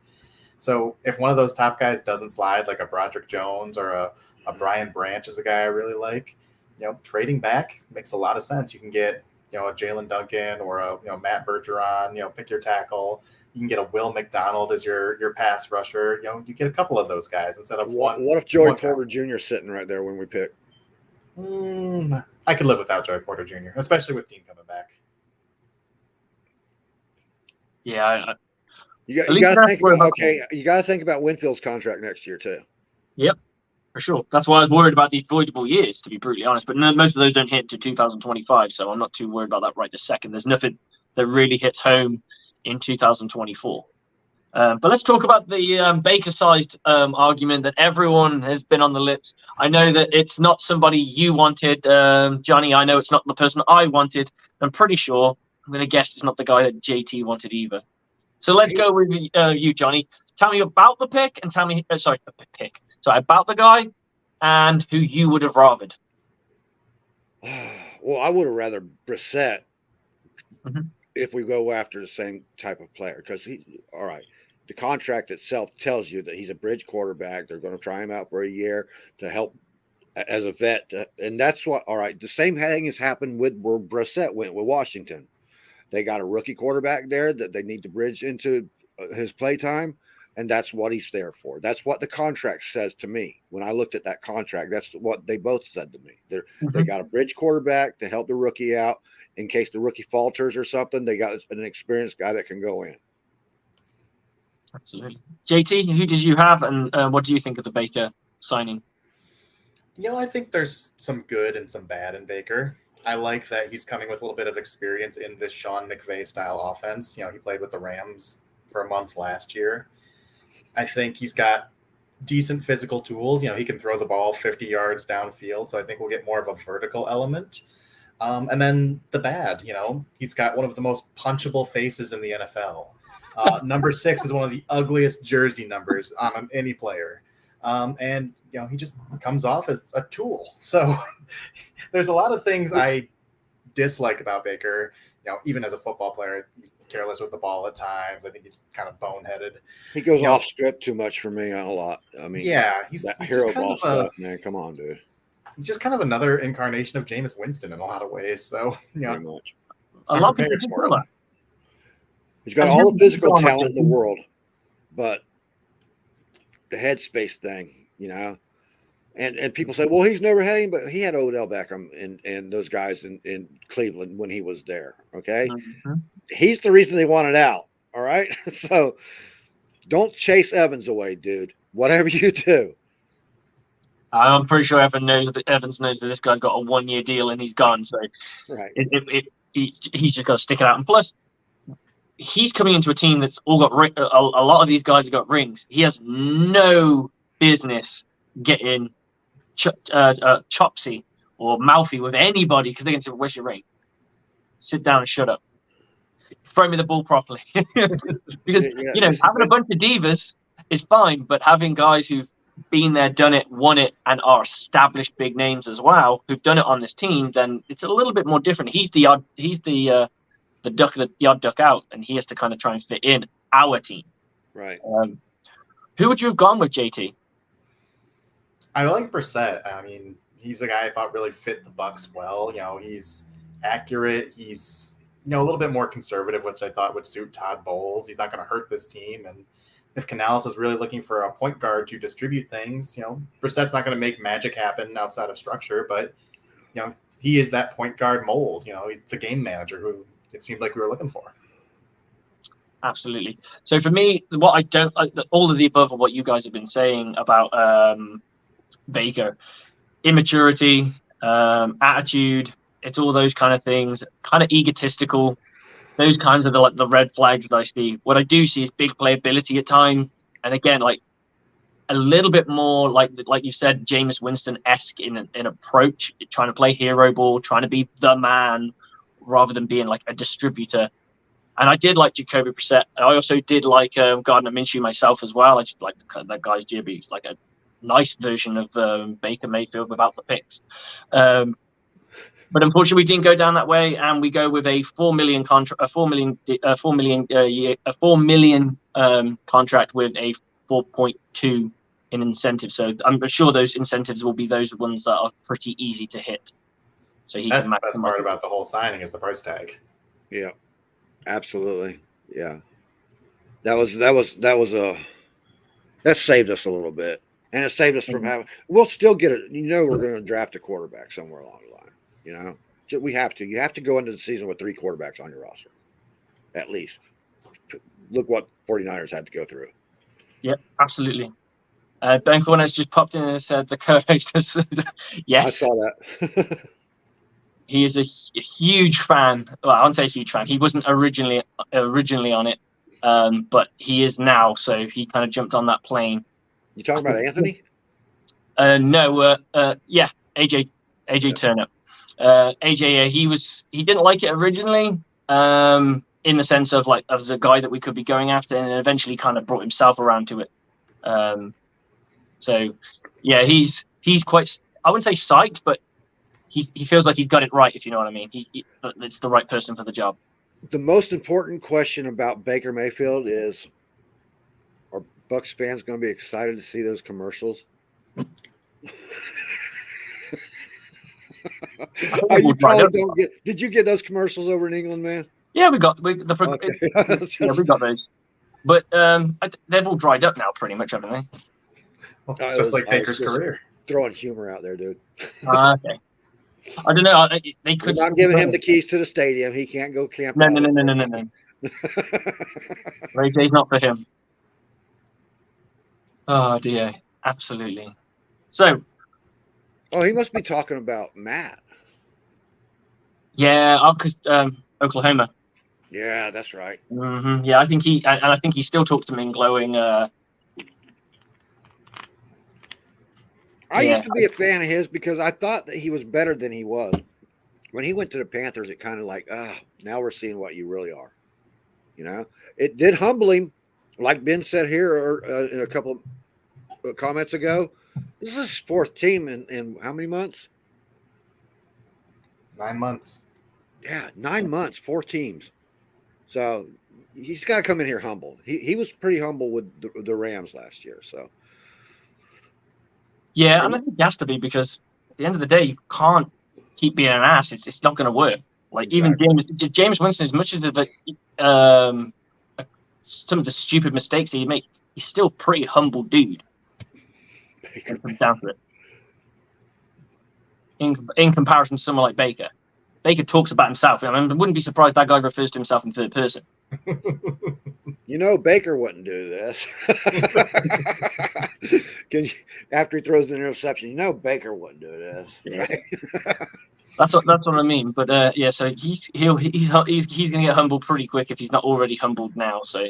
So if one of those top guys doesn't slide, like a Broderick Jones or a Brian Branch is a guy I really like, trading back makes a lot of sense. You can get, a Jalen Duncan or a Matt Bergeron, pick your tackle. You can get a Will McDonald as your pass rusher. You get a couple of those guys instead of one. What if Joey Porter Jr. is sitting right there when we pick? I could live without Joey Porter Jr., especially with Dean coming back. Yeah, you got to think about you got to think about Winfield's contract next year too. Yep, for sure. That's why I was worried about these voidable years, to be brutally honest. But most of those don't hit to 2025, so I'm not too worried about that right this second. There's nothing that really hits home in 2024. But let's talk about the Baker-sized argument that everyone has been on the lips. I know that it's not somebody you wanted, Johnny. I know it's not the person I wanted. I'm pretty sure. I'm going to guess it's not the guy that JT wanted either. So let's go with you, Johnny. Tell me about the pick and tell me, about the guy and who you would have rathered. Well, I would have rather Brissett if we go after the same type of player because the contract itself tells you that he's a bridge quarterback. They're going to try him out for a year to help as a vet. And that's what, the same thing has happened with where Brissett went with Washington. They got a rookie quarterback there that they need to bridge into his play time, and that's what he's there for. That's what the contract says to me. When I looked at that contract, that's what they both said to me. They got a bridge quarterback to help the rookie out in case the rookie falters or something. They got an experienced guy that can go in. Absolutely. JT, who did you have, and what do you think of the Baker signing? I think there's some good and some bad in Baker. I like that he's coming with a little bit of experience in this Sean McVay style offense. You know, he played with the Rams for a month last year. I think he's got decent physical tools. You know, he can throw the ball 50 yards downfield, so I think we'll get more of a vertical element. And then the bad, you know, he's got one of the most punchable faces in the NFL. Number 6 is one of the ugliest jersey numbers on any player. And, you know, he just comes off as a tool. So there's a lot of things I dislike about Baker. You know, even as a football player, he's careless with the ball at times. I think he's kind of boneheaded. He goes off script too much for me a lot. I mean, yeah, he's hero ball stuff, man. Come on, dude. He's just kind of another incarnation of Jameis Winston in a lot of ways. So, you know, Very much. A lot of people do feel that. He's got all the physical talent in the world, but the headspace thing, you know. And people say, well, he's never had him, but he had Odell Beckham and those guys in Cleveland when he was there. Okay. Mm-hmm. He's the reason they wanted out. All right. So don't chase Evans away, dude. Whatever you do. I'm pretty sure Evans knows that this guy's got a 1-year deal and he's gone. So right. He's just got to stick it out. And plus, he's coming into a team that's all got a lot of these guys have got rings. He has no business getting chopsy or mouthy with anybody because they're going to say, "Where's your ring? Sit down and shut up. Throw me the ball properly." Because you know, having a bunch of divas is fine, but having guys who've been there, done it, won it, and are established big names as well, who've done it on this team, then it's a little bit more different. He's the odd duck out, and he has to kind of try and fit in our team. Right. Who would you have gone with, JT? I like Brissett. I mean, he's a guy I thought really fit the Bucs well. You know, he's accurate. He's, you know, a little bit more conservative, which I thought would suit Todd Bowles. He's not going to hurt this team. And if Canales is really looking for a point guard to distribute things, you know, Brissett's not going to make magic happen outside of structure, but, you know, he is that point guard mold. You know, he's the game manager who it seemed like we were looking for. Absolutely. So for me, what I don't all of the above of what you guys have been saying about Baker, immaturity, attitude, it's all those kind of things, kind of egotistical. Those kinds of the red flags that I see. What I do see is big playability at times, and again, like a little bit more like you said, Jameis Winston-esque in approach, trying to play hero ball, trying to be the man rather than being like a distributor. And I did like Jacoby Brissett. I also did like Gardner Minshew myself as well. I just like that guy's jibby. It's like a nice version of Baker Mayfield without the picks. But unfortunately, we didn't go down that way, and we go with a $4 million contract, a $4 million contract with a 4.2 in incentive. So I'm sure those incentives will be those ones that are pretty easy to hit. So that's the best part about the whole signing is the price tag. Yeah, absolutely. Yeah, that saved us a little bit, and it saved us from having. We'll still get it. You know, we're going to draft a quarterback somewhere along the line. You know, we have to. You have to go into the season with 3 quarterbacks on your roster, at least. Look what 49ers had to go through. Yep, absolutely. Ben Cornet's just popped in and said the co-host. Yes, I saw that. He is a huge fan. Well, I won't say huge fan. He wasn't originally on it, but he is now. So he kind of jumped on that plane. You talking about Anthony? No. Yeah, AJ Turner. AJ, he didn't like it originally, in the sense of like as a guy that we could be going after, and eventually kind of brought himself around to it. So yeah, he's quite, I wouldn't say psyched, but he feels like he's got it right, if you know what I mean. It's the right person for the job. The most important question about Baker Mayfield is, are Bucs fans going to be excited to see those commercials? You probably don't get. Did you get those commercials over in England, man? Yeah, we got those, but they've all dried up now, pretty much, haven't they? Just like Baker's career. Throwing humor out there, dude. Okay. I don't know. They could. I'm giving him the keys to the stadium. He can't go camp. No. Ray J's not for him. Oh dear, absolutely. So. Oh, he must be talking about Matt. Yeah, because Oklahoma. Yeah, that's right. Yeah, I think he still talks to me in glowing. I used to be a fan of his because I thought that he was better than he was. When he went to the Panthers, it kind of like, now we're seeing what you really are. You know, it did humble him, like Ben said here in a couple of comments ago. This is his fourth team in how many months? 9 months. Yeah, 9 months, 4 teams. So he's got to come in here humble. He was pretty humble with the Rams last year. So yeah, and I think he has to be because at the end of the day, you can't keep being an ass. It's not going to work. Like exactly. even James Winston, as much as some of the stupid mistakes that he make, he's still a pretty humble dude. Down to it. In comparison to someone like Baker. Baker talks about himself. I mean, I wouldn't be surprised that guy refers to himself in third person. You know, Baker wouldn't do this. After he throws an interception, you know, Baker wouldn't do this. Right? That's what I mean. But yeah, so he's going to get humbled pretty quick if he's not already humbled now. So,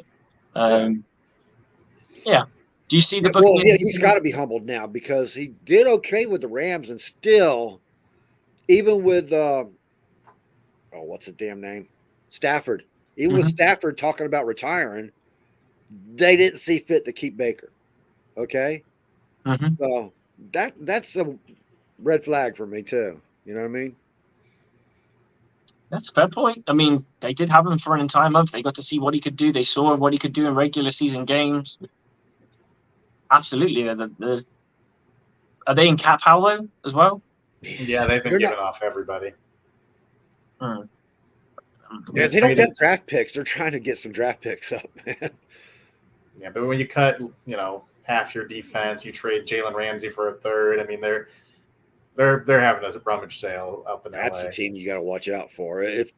yeah. Do you see the book? Well, he's got to be humbled now because he did okay with the Rams, and still, even with what's his damn name, Stafford. Even with Stafford talking about retiring, they didn't see fit to keep Baker. Okay, so that's a red flag for me too. You know what I mean? That's a fair point. I mean, they did have him for an entire month. They got to see what he could do. They saw what he could do in regular season games. Absolutely. Are they in cap hollow as well? Yeah, they've been giving off everybody. Yeah, they don't get draft picks. They're trying to get some draft picks up, man. Yeah, but when you cut, half your defense, you trade Jalen Ramsey for a third. I mean, they're having a rummage sale up in LA. That's the team you got to watch out for. If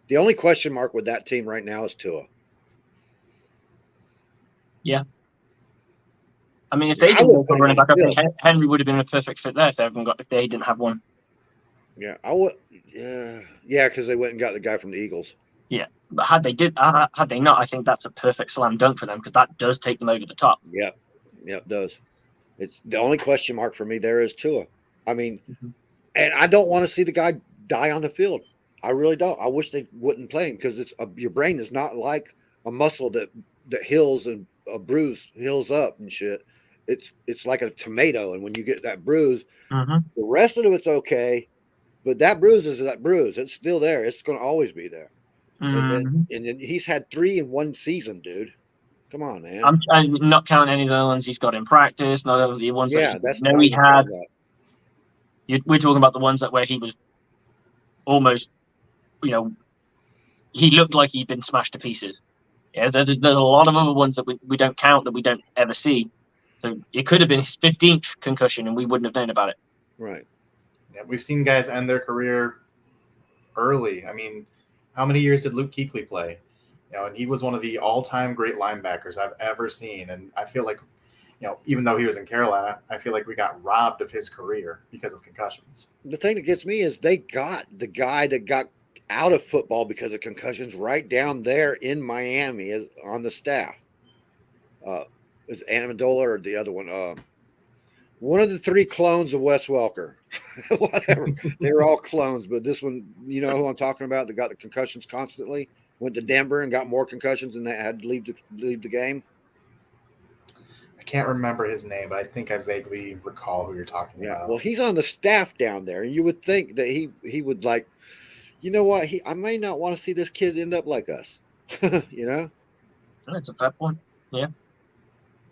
the only question mark with that team right now is Tua. Yeah. I mean, if they didn't go for running back, I think Henry would have been a perfect fit there if they didn't have one. Yeah, I would. Yeah, because they went and got the guy from the Eagles. Yeah, but had they not, I think that's a perfect slam dunk for them because that does take them over the top. Yeah, it does. It's the only question mark for me there is Tua. I mean, and I don't want to see the guy die on the field. I really don't. I wish they wouldn't play him because it's your brain is not like a muscle that heals and a bruise heals up and shit. It's like a tomato, and when you get that bruise, the rest of it's okay, but that bruise is that bruise. It's still there. It's going to always be there. And then he's had 3 in 1 season, dude. Come on, man. I'm not counting any of the ones he's got in practice, not of the ones that he had. We're talking about the ones where he was almost, he looked like he'd been smashed to pieces. Yeah, there's a lot of other ones that we don't count, that we don't ever see. So it could have been his 15th concussion, and we wouldn't have known about it. Right. Yeah, we've seen guys end their career early. I mean, how many years did Luke Kuechly play? And he was one of the all-time great linebackers I've ever seen. And I feel like, even though he was in Carolina, I feel like we got robbed of his career because of concussions. The thing that gets me is they got the guy that got out of football because of concussions right down there in Miami on the staff. Is Amendola or the other one? One of the 3 clones of Wes Welker. Whatever. They were all clones, but this one, you know who I'm talking about, that got the concussions constantly, went to Denver and got more concussions and they had to leave the game. I can't remember his name, but I think I vaguely recall who you're talking about. Well, he's on the staff down there, and you would think that he would like, you know what? I may not want to see this kid end up like us. That's a fair point. Yeah.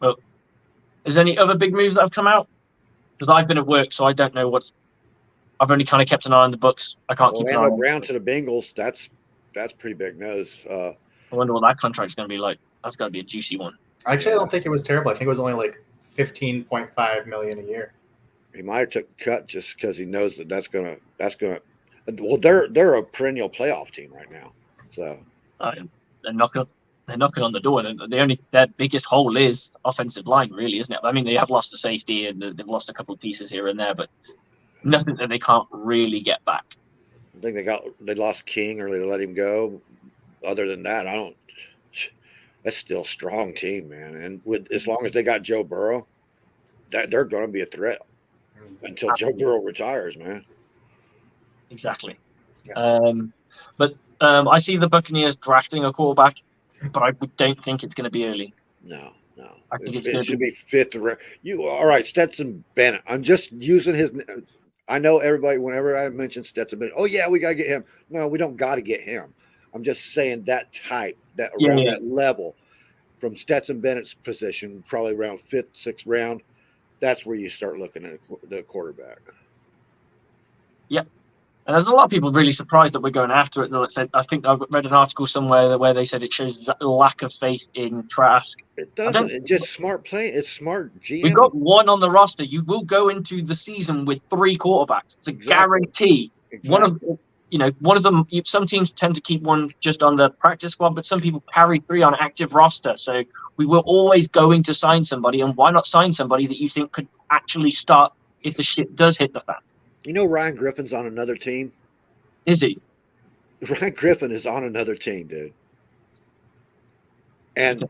Well, is there any other big moves that have come out? Because I've been at work, so I don't know I've only kind of kept an eye on the Bucs. I can't keep an eye on Brown to the Bengals. That's pretty big news. I wonder what that contract's going to be like. That's going to be a juicy one. Actually, I don't think it was terrible. I think it was only like $15.5 million a year. He might have took a cut just because he knows that's gonna. Well, they're a perennial playoff team right now, so they're knocking on the door. Their biggest hole is offensive line, really, isn't it? I mean, they have lost a safety and they've lost a couple of pieces here and there, but nothing that they can't really get back. I think they lost King or they let him go. Other than that, I don't. That's still a strong team, man. And as long as they got Joe Burrow, that they're going to be a threat until Joe Burrow retires, man. Exactly. Yeah. But I see the Buccaneers drafting a quarterback, but I don't think it's going to be early. No. I think It should be fifth round. All right, Stetson Bennett. I'm just using his. I know everybody. Whenever I mention Stetson Bennett, oh yeah, we got to get him. No, we don't got to get him. I'm just saying that type, that around that level, from Stetson Bennett's position, probably around fifth, sixth round. That's where you start looking at the quarterback. Yep. And there's a lot of people really surprised that we're going after it. Though it said, I think I read an article somewhere where they said it shows lack of faith in Trask. It doesn't. It's just smart play. It's smart GM. We've got one on the roster. You will go into the season with 3 quarterbacks. It's a guarantee. Exactly. One of them. Some teams tend to keep one just on the practice squad, but some people carry 3 on active roster. So we were always going to sign somebody, and why not sign somebody that you think could actually start if the shit does hit the fan? You know, Ryan Griffin's on another team. Is he? Ryan Griffin is on another team, dude. And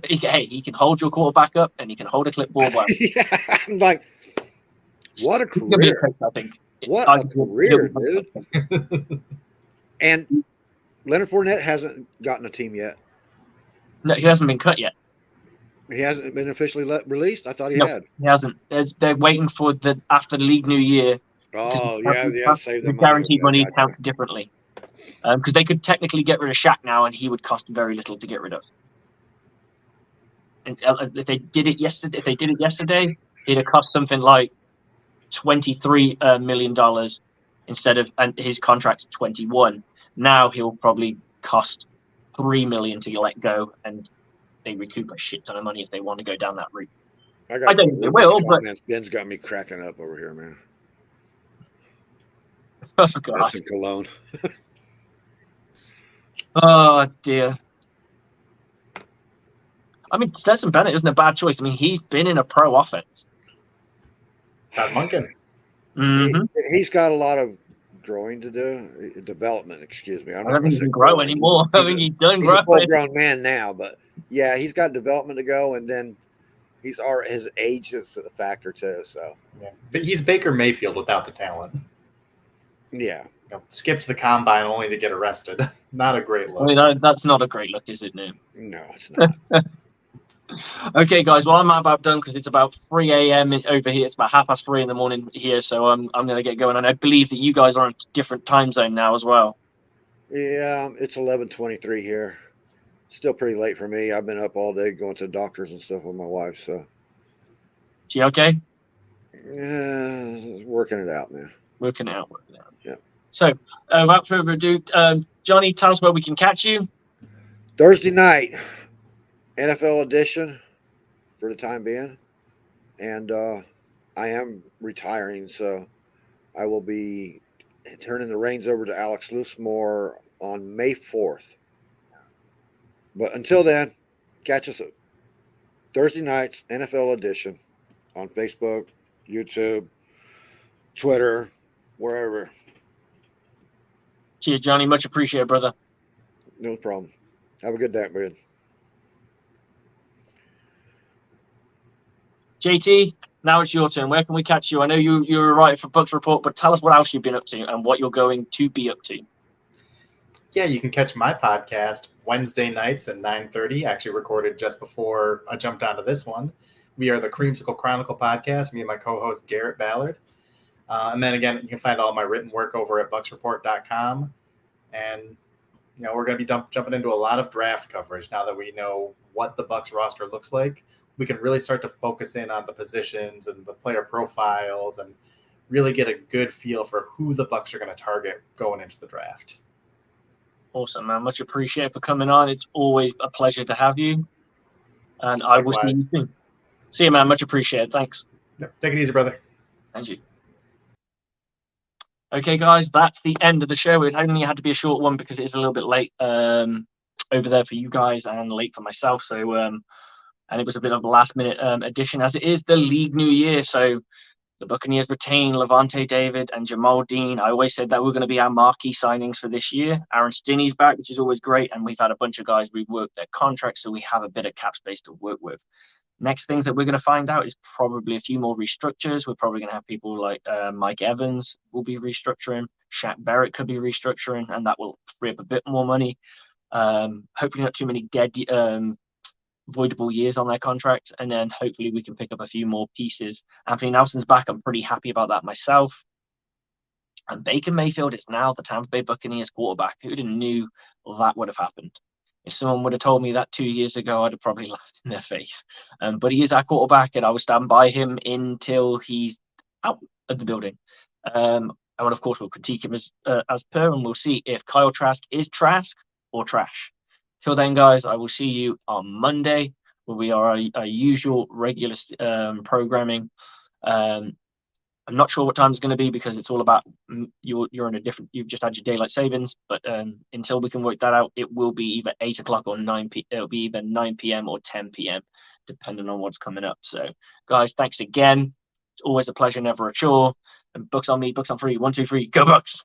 he can hold your quarterback up, and he can hold a clipboard well. Yeah, I'm like, what a career! Coach, I think. What a career, dude! And Leonard Fournette hasn't gotten a team yet. No, he hasn't been cut yet. He hasn't been officially released. I thought he had. He hasn't. They're waiting for after the league new year. Oh yeah, save the guaranteed money counts differently, because they could technically get rid of Shaq now, and he would cost very little to get rid of. And if they did it yesterday, it'd have cost something like $23 million instead of, and his contract's 21. Now he'll probably cost $3 million to let go, and they recoup a shit ton of money if they want to go down that route. I don't think they will, but Ben's got me cracking up over here, man. Oh God! That's in Cologne. Oh dear. I mean, Stetson Bennett isn't a bad choice. I mean, he's been in a pro offense. Todd Monken. Mm-hmm. He's got a lot of growing to do. Development, excuse me. I don't think he can grow anymore. I think he's done growing. He's a full-grown man now, but yeah, he's got development to go, and then his age is a factor too. So, yeah. But he's Baker Mayfield without the talent. Yeah. Skipped the combine only to get arrested. Not a great look. I mean, that's not a great look, is it, Nick? No, it's not. Okay, guys. Well, I'm about done because it's about 3 a.m. over here. It's about 3:30 in the morning here, so I'm going to get going. And I believe that you guys are in a different time zone now as well. Yeah, it's 11:23 here. Still pretty late for me. I've been up all day going to doctors and stuff with my wife. So. She okay? Yeah, working it out, man. Working it out. Yeah. So, without further ado, Johnny, tell us where we can catch you. Thursday night, NFL edition for the time being. And I am retiring, so I will be turning the reins over to Alex Loosemore on May 4th. But until then, catch us Thursday nights, NFL edition on Facebook, YouTube, Twitter, wherever. Cheers, Johnny. Much appreciated, brother. No problem. Have a good day, man. JT, now it's your turn. Where can we catch you? I know you're a writer for Bucs Report, but tell us what else you've been up to and what you're going to be up to. Yeah, you can catch my podcast Wednesday nights at 9:30, actually recorded just before I jumped onto this one. We are the Creamsicle Chronicle podcast, me and my co-host Garrett Ballard. And then again, you can find all my written work over at bucksreport.com. And, we're going to be jumping into a lot of draft coverage now that we know what the Bucs roster looks like. We can really start to focus in on the positions and the player profiles and really get a good feel for who the Bucs are going to target going into the draft. Awesome, man. Much appreciated for coming on. It's always a pleasure to have you. And I will see you soon. See you, man. Much appreciated. Thanks. Yep. Take it easy, brother. And you. Okay, guys, that's the end of the show. It only had to be a short one because it is a little bit late over there for you guys and late for myself. So, and it was a bit of a last-minute addition as it is the league new year. So The Buccaneers retain Levante David and Jamal Dean. I always said that we're going to be our marquee signings for this year. Aaron Stinnie's back, which is always great, and we've had a bunch of guys rework their contracts, so we have a bit of cap space to work with. Next things that we're going to find out is probably a few more restructures. We're probably going to have people like Mike Evans will be restructuring. Shaq Barrett could be restructuring, and that will free up a bit more money. Hopefully not too many dead voidable years on their contract, and then hopefully we can pick up a few more pieces. Anthony Nelson's back. I'm pretty happy about that myself. And Baker Mayfield is now the Tampa Bay Buccaneers quarterback. Who'd have knew that would have happened? If someone would have told me that 2 years ago, I'd have probably laughed in their face. But he is our quarterback, and I will stand by him until he's out of the building. And of course, we'll critique him as per, and we'll see if Kyle Trask is Trask or trash. Till then, guys, I will see you on Monday, where we are our usual regular programming. I'm not sure what time it's going to be because it's all about you're in a different. You've just had your daylight savings, but until we can work that out, it will be either 8 o'clock or 9 p. It'll be either 9 p.m. or 10 p.m. depending on what's coming up. So, guys, thanks again. It's always a pleasure, never a chore. And Bucs on me, Bucs on 3. 1, 2, 3, go Bucs!